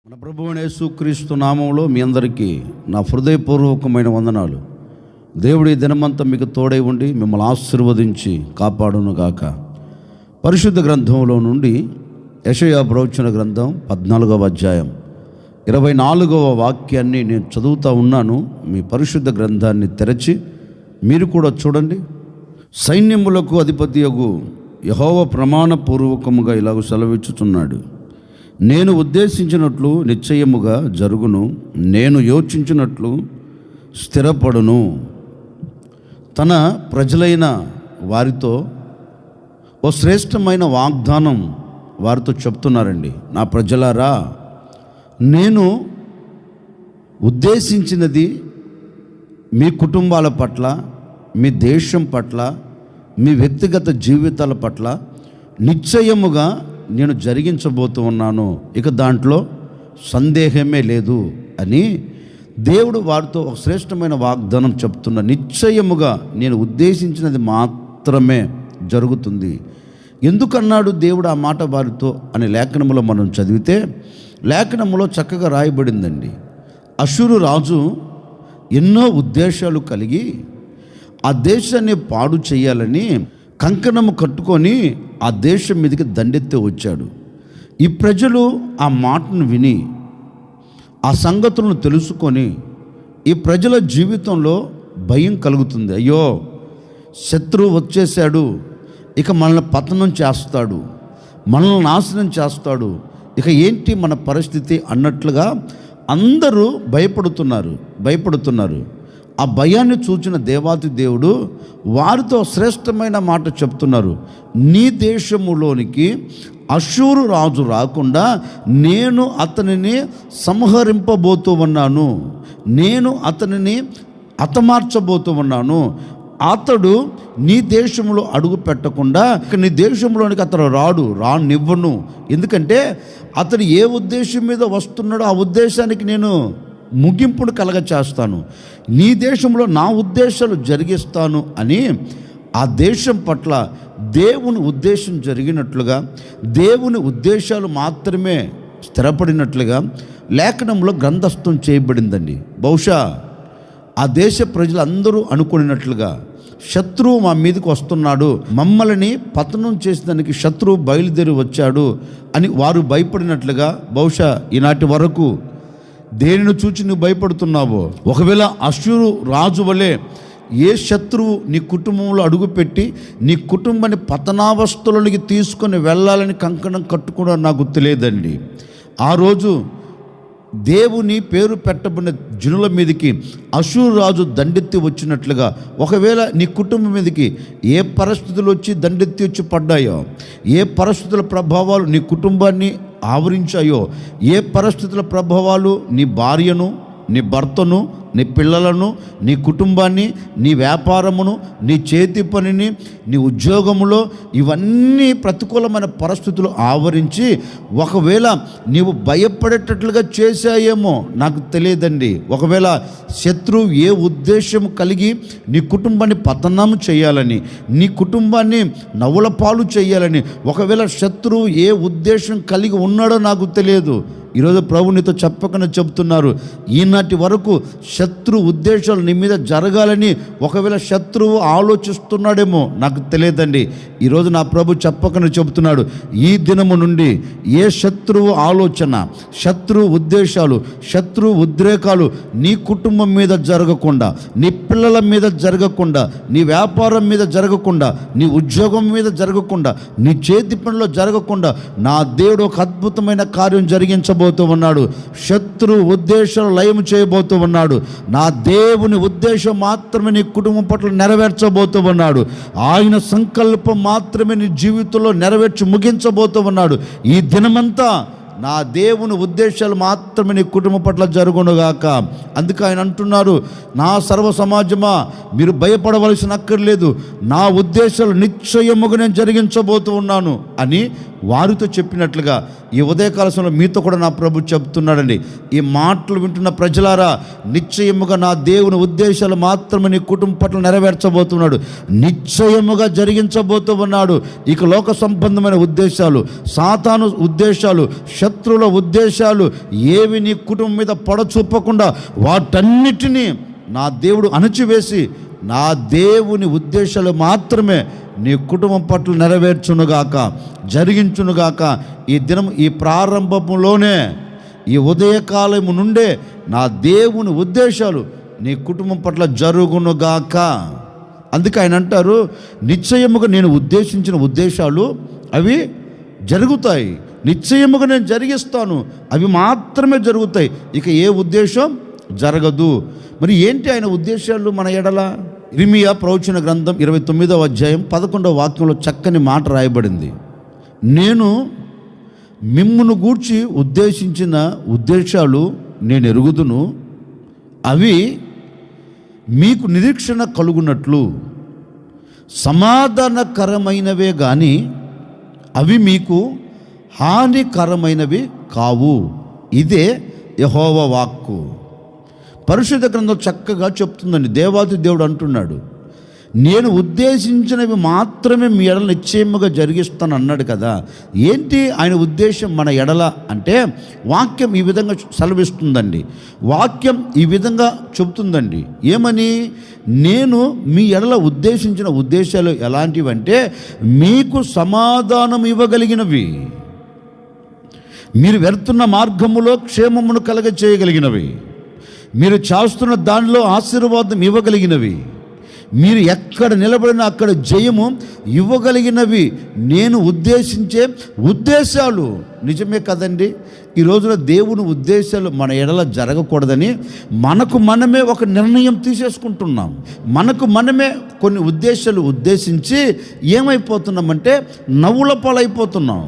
మన ప్రభువైన యేసుక్రీస్తు నామంలో మీ అందరికీ నా హృదయపూర్వకమైన వందనాలు. దేవుడి ఈ దినమంతా మీకు తోడై ఉండి మిమ్మల్ని ఆశీర్వదించి కాపాడును గాక. పరిశుద్ధ గ్రంథంలో నుండి యెషయా ప్రవచన గ్రంథం 14వ అధ్యాయం 24వ వాక్యాన్ని నేను చదువుతూ ఉన్నాను. మీ పరిశుద్ధ గ్రంథాన్ని తెరచి మీరు కూడా చూడండి. సైన్యములకు అధిపతియగు యెహోవా ప్రమాణపూర్వకముగా ఇలాగ సెలవిచ్చుచున్నాడు. నేను ఉద్దేశించినట్లు నిశ్చయముగా జరుగును, నేను యోచించినట్లు స్థిరపడును. తన ప్రజలైన వారితో ఓ శ్రేష్టమైన వాగ్దానం వారితో చెప్తున్నారండి. నా ప్రజలారా, నేను ఉద్దేశించినది మీ కుటుంబాల పట్ల, మీ దేశం పట్ల, మీ వ్యక్తిగత జీవితాల పట్ల నిశ్చయముగా నేను జరిగించబోతూ ఉన్నాను, ఇక దాంట్లో సందేహమే లేదు అని దేవుడు వారితో ఒక శ్రేష్టమైన వాగ్దానం చెప్తున్న. నిశ్చయముగా నేను ఉద్దేశించినది మాత్రమే జరుగుతుంది. ఎందుకన్నాడు దేవుడు ఆ మాట వారితో అనే లేఖనములో మనం చదివితే, లేఖనములో చక్కగా రాయబడిందండి. అష్షూరు రాజు ఎన్నో ఉద్దేశాలు కలిగి ఆ దేశాన్ని పాడు చేయాలని కంకణము కట్టుకొని ఆ దేశం మీదకి దండెత్తి వచ్చాడు. ఈ ప్రజలు ఆ మాటను విని ఆ సంగతులను తెలుసుకొని ఈ ప్రజల జీవితంలో భయం కలుగుతుంది. అయ్యో, శత్రువు వచ్చేసాడు, ఇక మనల్ని పతనం చేస్తాడు, మనల్ని నాశనం చేస్తాడు, ఇక ఏంటి మన పరిస్థితి అన్నట్లుగా అందరూ భయపడుతున్నారు. ఆ భయాన్ని చూచిన దేవాతి దేవుడు వారితో శ్రేష్టమైన మాట చెప్తున్నారు. నీ దేశములోనికి అష్షూరు రాజు రాకుండా నేను అతనిని సంహరింపబోతూ ఉన్నాను, నేను అతనిని హతమార్చబోతూ ఉన్నాను. అతడు నీ దేశంలో అడుగు పెట్టకుండా నీ దేశంలోనికి అతను రానివ్వను. ఎందుకంటే అతడు ఏ ఉద్దేశం మీద వస్తున్నాడో ఆ ఉద్దేశానికి నేను ముగింపును కలగ చేస్తాను, నీ దేశంలో నా ఉద్దేశాలు జరిగిస్తాను అని ఆ దేశం పట్ల దేవుని ఉద్దేశం జరిగినట్లుగా, దేవుని ఉద్దేశాలు మాత్రమే స్థిరపడినట్లుగా లేఖనంలో గ్రంథస్థం చేయబడిందండి. బహుశా ఆ దేశ ప్రజలందరూ అనుకున్నట్లుగా శత్రువు మా మీదకి వస్తున్నాడు, మమ్మల్ని పతనం చేసేదానికి శత్రువు బయలుదేరి వచ్చాడు అని వారు భయపడినట్లుగా బహుశా ఈనాటి వరకు దేనిని చూచి నువ్వు భయపడుతున్నావో, ఒకవేళ అష్షూరు రాజు వలె ఏ శత్రువు నీ కుటుంబంలో అడుగుపెట్టి నీ కుటుంబాన్ని పతనావస్థలోనికి తీసుకొని వెళ్ళాలని కంకణం కట్టుకోవడం నాకు తెలియదండి. ఆ రోజు దేవుని పేరు పెట్టబడిన జనుల మీదకి అష్షూరు రాజు దండెత్తి వచ్చినట్లుగా ఒకవేళ నీ కుటుంబం మీదకి ఏ పరిస్థితులు వచ్చి దండెత్తి వచ్చి పడ్డాయో, ఏ పరిస్థితుల ప్రభావాలు నీ కుటుంబాన్ని ఆవరించాయో, ఏ పరిస్థితుల ప్రభావాలు నీ భార్యను, నీ భర్తను, నీ పిల్లలను, నీ కుటుంబాన్ని, నీ వ్యాపారమును, నీ చేతి పనిని, నీ ఉద్యోగములో ఇవన్నీ ప్రతికూలమైన పరిస్థితులు ఆవరించి ఒకవేళ నీవు భయపడేటట్లుగా చేశాయేమో నాకు తెలియదండి. ఒకవేళ శత్రువు ఏ ఉద్దేశం కలిగి నీ కుటుంబాన్ని పతనం చేయాలని, నీ కుటుంబాన్ని నవ్వుల పాలు చేయాలని ఒకవేళ శత్రువు ఏ ఉద్దేశం కలిగి ఉన్నాడో నాకు తెలియదు. ఈరోజు ప్రభు నీతో చెప్పకనే చెప్తున్నారు, ఈనాటి వరకు శత్రు ఉద్దేశాలు నీ మీద జరగాలని ఒకవేళ శత్రువు ఆలోచిస్తున్నాడేమో నాకు తెలియదండి. ఈరోజు నా ప్రభు చెప్పకనే చెబుతున్నాడు, ఈ దినము నుండి ఏ శత్రువు ఆలోచన, శత్రు ఉద్దేశాలు, శత్రు ఉద్రేకాలు నీ కుటుంబం మీద జరగకుండా, నీ పిల్లల మీద జరగకుండా, నీ వ్యాపారం మీద జరగకుండా, నీ ఉద్యోగం మీద జరగకుండా, నీ చేతి పనిలో జరగకుండా నా దేవుడు ఒక అద్భుతమైన కార్యం జరిగించబోతూ ఉన్నాడు. శత్రు ఉద్దేశాలు లయం చేయబోతూ ఉన్నాడు. నా దేవుని ఉద్దేశం మాత్రమే నీ కుటుంబం పట్ల నెరవేర్చబోతూ ఉన్నాడు. ఆయన సంకల్పం మాత్రమే నీ జీవితంలో నెరవేర్చి ముగించబోతూ ఉన్నాడు. ఈ దినమంతా నా దేవుని ఉద్దేశాలు మాత్రమే నీ కుటుంబం పట్ల జరుగునుగాక. అందుకే ఆయన అంటున్నారు, నా సర్వ సమాజమా మీరు భయపడవలసిన అక్కర్లేదు, నా ఉద్దేశాలు నిశ్చయముగా నేను జరిగించబోతూ ఉన్నాను అని వారితో చెప్పినట్లుగా ఈ ఉదయకాల సమయంలో మీతో కూడా నా ప్రభు చెప్తున్నాడండి. ఈ మాటలు వింటున్న ప్రజలారా, నిశ్చయముగా నా దేవుని ఉద్దేశాలు మాత్రమే నీ కుటుంబం పట్ల నెరవేర్చబోతున్నాడు, నిశ్చయముగా జరిగించబోతూ ఉన్నాడు. ఇక లోక సంబంధమైన ఉద్దేశాలు, సాతాను ఉద్దేశాలు, శత్రువుల ఉద్దేశాలు ఏవి నీ కుటుంబం మీద పడచూపకుండా వాటన్నిటినీ నా దేవుడు అణచివేసి నా దేవుని ఉద్దేశాలు మాత్రమే నీ కుటుంబం పట్ల నెరవేర్చునుగాక, జరిగించునుగాక. ఈ దినం, ఈ ప్రారంభంలోనే, ఈ ఉదయకాలము నుండే నా దేవుని ఉద్దేశాలు నీ కుటుంబం పట్ల జరుగునుగాక. అందుకే ఆయన అంటారు, నిశ్చయముగా నేను ఉద్దేశించిన ఉద్దేశాలు అవి జరుగుతాయి, నిశ్చయముగా నేను జరిగిస్తాను, అవి మాత్రమే జరుగుతాయి, ఇక ఏ ఉద్దేశం జరగదు. మరి ఏంటి ఆయన ఉద్దేశాలు మన ఎడల? ఇర్మీయా ప్రవచన గ్రంథం 29వ అధ్యాయం 11వ వాక్యంలో చక్కని మాట రాయబడింది. నేను మిమ్మును గూర్చి ఉద్దేశించిన ఉద్దేశాలు నేను ఎరుగుదును, అవి మీకు నిరీక్షణ కలుగునట్లు సమాధానకరమైనవే కానీ అవి మీకు హానికరమైనవి కావు. ఇదే యెహోవా వాక్కు. పరిశుద్ధ గ్రంథం చక్కగా చెప్తుందండి. దేవాది దేవుడు అంటున్నాడు, నేను ఉద్దేశించినవి మాత్రమే మీ ఎడల నిశ్చయముగా జరిగిస్తాను అన్నాడు కదా. ఏంటి ఆయన ఉద్దేశం మన ఎడల అంటే, వాక్యం ఈ విధంగా సెలవిస్తుందండి. వాక్యం ఈ విధంగా చెబుతుందండి. ఏమని? నేను మీ ఎడల ఉద్దేశించిన ఉద్దేశాలు ఎలాంటివంటే, మీకు సమాధానం ఇవ్వగలిగినవి, మీరు వెళ్తున్న మార్గములో క్షేమమును కలగ చేయగలిగినవి, మీరు చేస్తున్న దానిలో ఆశీర్వాదం ఇవ్వగలిగినవి, మీరు ఎక్కడ నిలబడినా అక్కడ జయము ఇవ్వగలిగినవి నేను ఉద్దేశించే ఉద్దేశాలు. నిజమే కదండి. ఈ రోజున దేవుని ఉద్దేశాలు మన ఎడల జరగకూడదని మనకు మనమే ఒక నిర్ణయం తీసేసుకుంటున్నాం. మనకు మనమే కొన్ని ఉద్దేశాలు ఉద్దేశించి ఏమైపోతున్నామంటే నవ్వుల పాలైపోతున్నాం.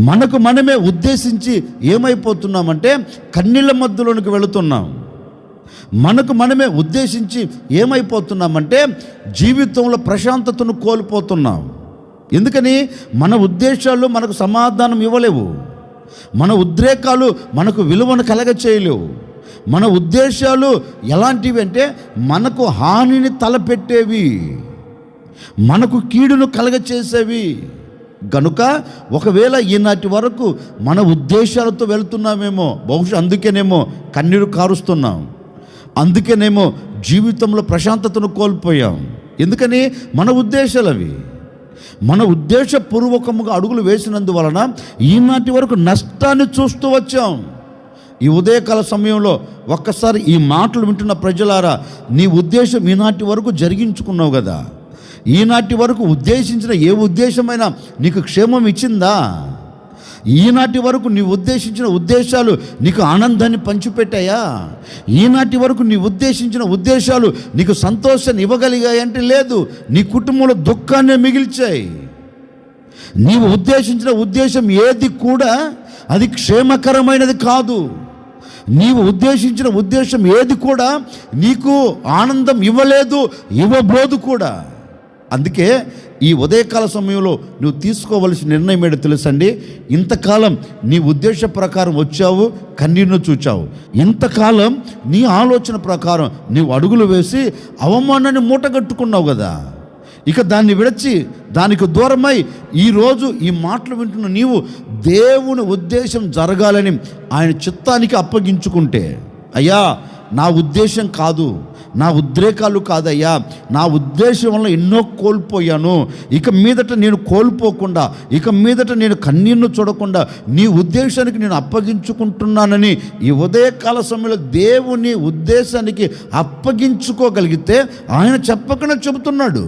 మనకు మనమే ఉద్దేశించి ఏమైపోతున్నామంటే కన్నీళ్ళ మధ్యలోనికి వెళుతున్నాం. మనకు మనమే ఉద్దేశించి ఏమైపోతున్నామంటే జీవితంలో ప్రశాంతతను కోల్పోతున్నాం. ఎందుకని? మన ఉద్దేశాలు మనకు సమాధానం ఇవ్వలేవు, మన ఉద్రేకాలు మనకు విలువను కలగ చేయలేవు. మన ఉద్దేశాలు ఎలాంటివి అంటే మనకు హానిని తలపెట్టేవి, మనకు కీడును కలగచేసేవి. గనుక ఒకవేళ ఈనాటి వరకు మన ఉద్దేశాలతో వెళ్తున్నామేమో, బహుశా అందుకేనేమో కన్నీరు కారుస్తున్నాం, అందుకేనేమో జీవితంలో ప్రశాంతతను కోల్పోయాం. ఎందుకని? మన ఉద్దేశాలు అవి. మన ఉద్దేశపూర్వకముగా అడుగులు వేసినందువలన ఈనాటి వరకు నష్టాన్ని చూస్తూ వచ్చాం. ఈ ఉదయకాల సమయంలో ఒక్కసారి ఈ మాటలు వింటున్న ప్రజలారా, నీ ఉద్దేశం ఈనాటి వరకు జరిగించుకున్నావు కదా. ఈనాటి వరకు ఉద్దేశించిన ఏ ఉద్దేశమైనా నీకు క్షేమం ఇచ్చిందా? ఈనాటి వరకు నీ ఉద్దేశించిన ఉద్దేశాలు నీకు ఆనందాన్ని పంచిపెట్టాయా? ఈనాటి వరకు నీ ఉద్దేశించిన ఉద్దేశాలు నీకు సంతోషాన్ని ఇవ్వగలిగాయి అంటే లేదు, నీ కుటుంబంలో దుఃఖాన్ని మిగిల్చాయి. నీవు ఉద్దేశించిన ఉద్దేశం ఏది కూడా అది క్షేమకరమైనది కాదు. నీవు ఉద్దేశించిన ఉద్దేశం ఏది కూడా నీకు ఆనందం ఇవ్వలేదు, ఇవ్వబోదు కూడా. అందుకే ఈ ఉదయకాల సమయంలో నువ్వు తీసుకోవలసిన నిర్ణయం ఏంటో తెలుసండి. ఇంతకాలం నీ ఉద్దేశ ప్రకారం వచ్చావు, కన్నీరును చూచావు. ఇంతకాలం నీ ఆలోచన ప్రకారం నీవు అడుగులు వేసి అవమానాన్ని మూటగట్టుకున్నావు కదా. ఇక దాన్ని విడిచి దానికి దూరమై ఈరోజు ఈ మాటలు వింటున్న నీవు దేవుని ఉద్దేశం జరగాలని ఆయన చిత్తానికి అప్పగించుకుంటే, అయ్యా నా ఉద్దేశం కాదు, నా ఉద్రేకాలు కాదయ్యా, నా ఉద్దేశం వల్ల ఎన్నో కోల్పోయాను, ఇక మీదట నేను కోల్పోకుండా, ఇక మీదట నేను కన్నీరును చూడకుండా నీ ఉద్దేశానికి నేను అప్పగించుకుంటున్నానని ఈ ఉదయకాల సమయంలో దేవుని ఉద్దేశానికి అప్పగించుకోగలిగితే ఆయన చెప్పకుండా చెబుతున్నాడు.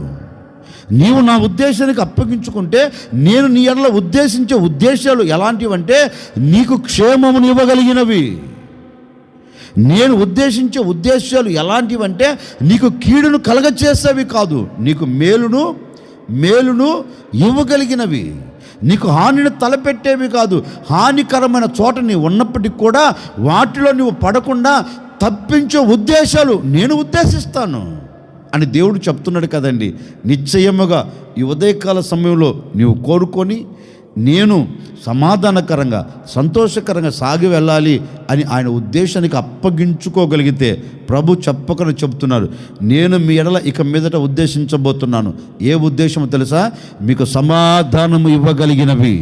నీవు నా ఉద్దేశానికి అప్పగించుకుంటే నేను నీ ఎడల ఉద్దేశించే ఉద్దేశాలు ఎలాంటివంటే నీకు క్షేమమును ఇవ్వగలిగినవి. నేను ఉద్దేశించే ఉద్దేశాలు ఎలాంటివంటే నీకు కీడును కలగచేసేవి కాదు, నీకు మేలును ఇవ్వగలిగినవి, నీకు హానిని తలపెట్టేవి కాదు. హానికరమైన చోట నీవు ఉన్నప్పటికీ కూడా వాటిలో నువ్వు పడకుండా తప్పించే ఉద్దేశాలు నేను ఉద్దేశిస్తాను అని దేవుడు చెప్తున్నాడు కదండి. నిశ్చయముగా ఈ ఉదయకాల సమయంలో నీవు కోరుకొని నేను సమాధానకరంగా సంతోషకరంగా సాగి వెళ్ళాలి అని ఆయన ఉద్దేశానికి అప్పగించుకోగలిగితే ప్రభు చెప్పకనే చెప్తున్నారు, నేను మీ ఎడల ఇక మీదట ఉద్దేశించబోతున్నాను. ఏ ఉద్దేశమో తెలుసా? మీకు సమాధానము ఇవ్వగలిగినవి,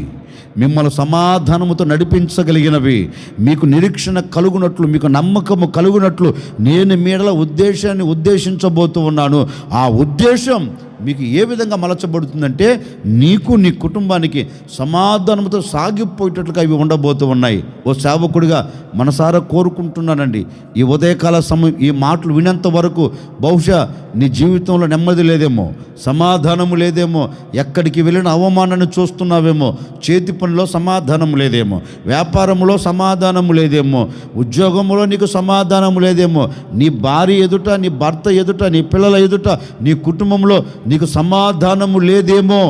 మిమ్మల్ని సమాధానముతో నడిపించగలిగినవి, మీకు నిరీక్షణ కలుగునట్లు, మీకు నమ్మకము కలుగునట్లు నేను మీ ఎడల ఉద్దేశాన్ని ఉద్దేశించబోతూ ఉన్నాను. ఆ ఉద్దేశం మీకు ఏ విధంగా మలచబడుతుందంటే నీకు నీ కుటుంబానికి సమాధానంతో సాగిపోయేటట్లుగా ఇవి ఉండబోతూ ఉన్నాయి. ఓ సేవకుడిగా మనసారా కోరుకుంటున్నానండి, ఈ ఉదయకాల సమయం ఈ మాటలు వినేంత వరకు బహుశా నీ జీవితంలో నెమ్మది లేదేమో, సమాధానము లేదేమో, ఎక్కడికి వెళ్ళిన అవమానాన్ని చూస్తున్నావేమో, చేతి పనిలో సమాధానం లేదేమో, వ్యాపారంలో సమాధానం లేదేమో, ఉద్యోగంలో నీకు సమాధానం లేదేమో, నీ భార్య ఎదుట, నీ భర్త ఎదుట, నీ పిల్లల ఎదుట, నీ కుటుంబంలో నీకు సమాధానము లేదేమో,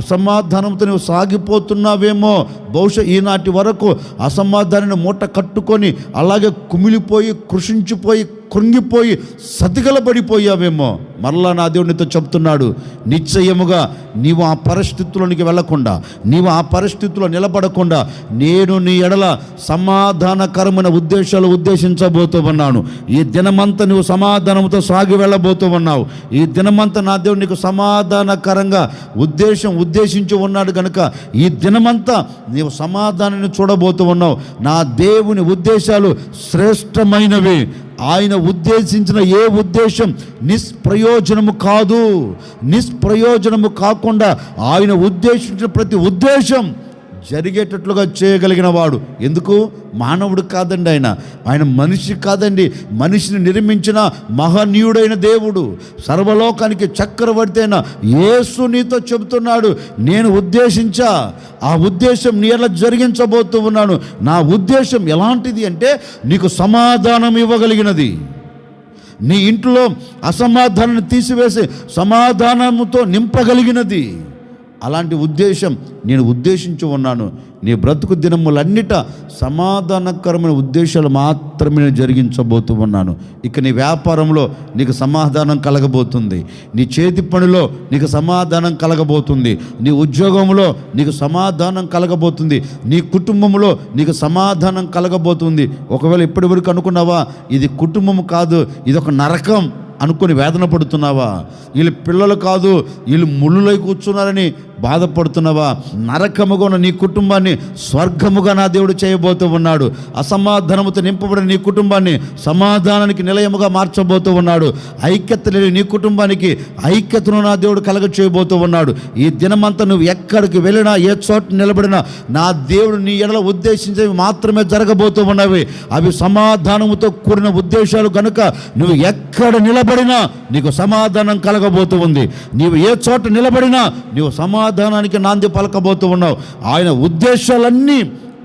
అసమాధానంతో నువ్వు సాగిపోతున్నావేమో. బహుశా ఈనాటి వరకు అసమాధానాన్ని మూట కట్టుకొని అలాగే కుమిలిపోయి, కృషించిపోయి, కృంగిపోయి, సతిగలబడిపోయావేమో. మరలా నా దేవుడు నీతో చెప్తున్నాడు, నిశ్చయముగా నీవు ఆ పరిస్థితుల్లోనికి వెళ్లకుండా, నీవు ఆ పరిస్థితుల్లో నిలబడకుండా నేను నీ ఎడల సమాధానకరమైన ఉద్దేశాలు ఉద్దేశించబోతూ ఉన్నాను. ఈ దినమంతా నువ్వు సమాధానంతో సాగి వెళ్ళబోతూ ఉన్నావు. ఈ దినమంతా నా దేవుడు నీకు సమాధానకరంగా ఉద్దేశించి ఉన్నాడు కనుక ఈ దినమంతా నీవు సమాధానాన్ని చూడబోతూ ఉన్నావు. నా దేవుని ఉద్దేశాలు శ్రేష్టమైనవి. ఆయన ఉద్దేశించిన ఏ ఉద్దేశం నిష్ప్రయోజనము కాదు. నిష్ప్రయోజనము కాకుండా ఆయన ఉద్దేశించిన ప్రతి ఉద్దేశం జరిగేటట్లుగా చేయగలిగిన వాడు. ఎందుకు? మానవుడు కాదండి, ఆయన మనిషి కాదండి. మనిషిని నిర్మించిన మహనీయుడైన దేవుడు, సర్వలోకానికి చక్రవర్తి అయిన యేసు నీతో చెబుతున్నాడు, నేను ఉద్దేశించా, ఆ ఉద్దేశం నీ ఎలా జరిగించబోతూ ఉన్నాను. నా ఉద్దేశం ఎలాంటిది అంటే నీకు సమాధానం ఇవ్వగలిగినది, నీ ఇంట్లో అసమాధానాన్ని తీసివేసి సమాధానముతో నింపగలిగినది. అలాంటి ఉద్దేశం నేను ఉద్దేశించి ఉన్నాను. నీ బ్రతుకు దినములన్నిట సమాధానకరమైన ఉద్దేశాలు మాత్రమే నేను జరిగించబోతూ ఉన్నాను. ఇక నీ వ్యాపారంలో నీకు సమాధానం కలగబోతుంది, నీ చేతి పనిలో నీకు సమాధానం కలగబోతుంది, నీ ఉద్యోగంలో నీకు సమాధానం కలగబోతుంది, నీ కుటుంబంలో నీకు సమాధానం కలగబోతుంది. ఒకవేళ ఇప్పటి వరకు అనుకున్నావా ఇది కుటుంబం కాదు, ఇది ఒక నరకం అనుకొని వేదన పడుతున్నావా? వీళ్ళు పిల్లలు కాదు, వీళ్ళు ముళ్ళులై కూర్చున్నారని బాధపడుతున్నావా? నరకముగా ఉన్న నీ కుటుంబాన్ని స్వర్గముగా నా దేవుడు చేయబోతూ ఉన్నాడు. అసమాధానముతో నింపబడిన నీ కుటుంబాన్ని సమాధానానికి నిలయముగా మార్చబోతూ ఉన్నాడు. ఐక్యత లేని నీ కుటుంబానికి ఐక్యతను నా దేవుడు కలగ చేయబోతూ ఉన్నాడు. ఈ దినమంతా నువ్వు ఎక్కడికి వెళ్ళినా, ఏ చోట నిలబడినా నా దేవుడు నీ ఎడల ఉద్దేశించేవి మాత్రమే జరగబోతూ ఉన్నవి. అవి సమాధానముతో కూడిన ఉద్దేశాలు కనుక నువ్వు ఎక్కడ నిలబడినా నీకు సమాధానం కలగబోతూ ఉంది. నీవు ఏ చోట నిలబడినా నీవు సమాధానానికి నాంది పలకబోతూ ఉన్నావు. ఆయన ఉద్దేశాలన్నీ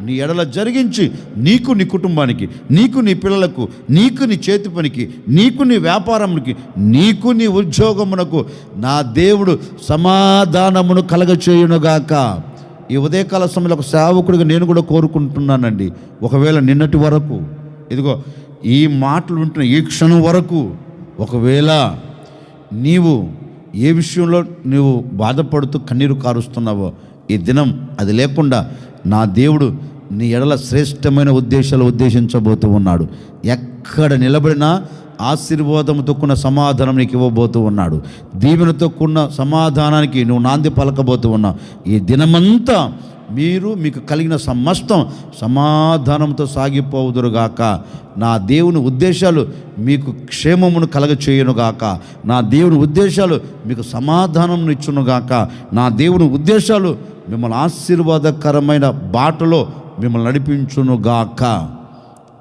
నీ ఎడల జరిగించి నీకు, నీ కుటుంబానికి, నీకు, నీ పిల్లలకు, నీకు, నీ చేతి పనికి, నీకు, నీ వ్యాపారమునికి, నీకు, నీ ఉద్యోగమునకు నా దేవుడు సమాధానమును కలగచేయునుగాక. ఈ ఉదయకాల సమయంలో ఒక సేవకుడిగా నేను కూడా కోరుకుంటున్నానండి, ఒకవేళ నిన్నటి వరకు, ఇదిగో ఈ మాటలు వింటున్న ఈ క్షణం వరకు ఒకవేళ నీవు ఏ విషయంలో నీవు బాధపడుతూ కన్నీరు కారుస్తున్నావో, ఈ దినం అది లేకుండా నా దేవుడు నీ ఎడల శ్రేష్టమైన ఉద్దేశాలు ఉద్దేశించబోతూ ఉన్నాడు. ఎక్కడ నిలబడినా ఆశీర్వాదంతో కూడిన సమాధానం నీకు ఇవ్వబోతూ ఉన్నాడు. దీవెనతో కూడిన సమాధానానికి నువ్వు నాంది పలకబోతూ ఉన్నావు. ఈ దినమంతా మీకు కలిగిన సమస్తం సమాధానంతో సాగిపోవుదురుగాక. నా దేవుని ఉద్దేశాలు మీకు క్షేమమును కలగచేయునుగాక. నా దేవుని ఉద్దేశాలు మీకు సమాధానం ఇచ్చునుగాక. నా దేవుని ఉద్దేశాలు మిమ్మల్ని ఆశీర్వాదకరమైన బాటలో మిమ్మల్ని నడిపించునుగాక.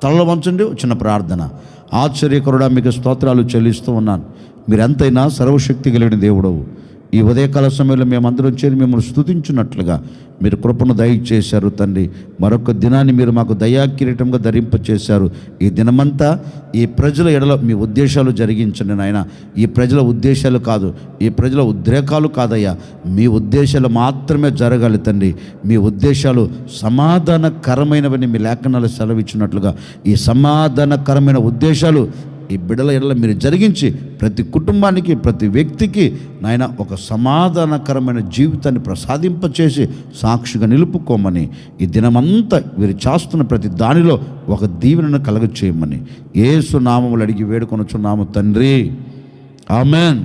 తలలో వంచండి, చిన్న ప్రార్థన. ఆశ్చర్యకరుడా మీకు స్తోత్రాలు చెల్లిస్తూ ఉన్నాను. మీరెంతైనా సర్వశక్తి కలిగిన దేవుడవు. ఈ ఉదయకాల సమయంలో మేమందరం చేరి మిమ్మల్ని స్తుతించున్నట్లుగా మీరు కృపను దయచేశారు తండ్రి. మరొక దినాన్ని మీరు మాకు దయాకిరీటంగా ధరింపచేశారు. ఈ దినమంతా ఈ ప్రజల ఎడల మీ ఉద్దేశాలు జరిగించండి నాయన. ఈ ప్రజల ఉద్దేశాలు కాదు, ఈ ప్రజల ఉద్రేకాలు కాదయ్యా, మీ ఉద్దేశాలు మాత్రమే జరగాలి తండ్రి. మీ ఉద్దేశాలు సమాధానకరమైనవని మీ లేఖనాలు సెలవిచ్చినట్లుగా ఈ సమాధానకరమైన ఉద్దేశాలు ఈ బిడ్డల ఎడల మీరు జరిగించి ప్రతి కుటుంబానికి, ప్రతి వ్యక్తికి నాయన ఒక సమాధానకరమైన జీవితాన్ని ప్రసాదింపచేసి సాక్షిగా నిలుపుకోమని, ఈ దినమంతా వీరు చేస్తున్న ప్రతి దానిలో ఒక దీవెనను కలుగచేయమని యేసు నామములు అడిగి వేడుకొనుచున్నాము తండ్రి, ఆమెన్.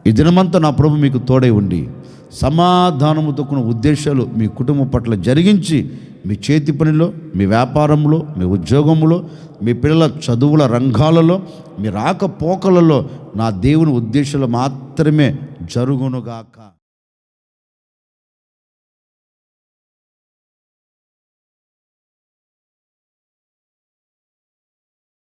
ఈ దినమంతా నా ప్రభు మీకు తోడై ఉండి సమాధానముతో కూడిన ఉద్దేశాలు మీ కుటుంబం పట్ల జరిగించి, మీ చేతి పనిలో, మీ వ్యాపారంలో, మీ ఉద్యోగంలో, మీ పిల్లల చదువుల రంగాలలో, మీ రాకపోకలలో నా దేవుని ఉద్దేశాలు మాత్రమే జరుగునుగాక.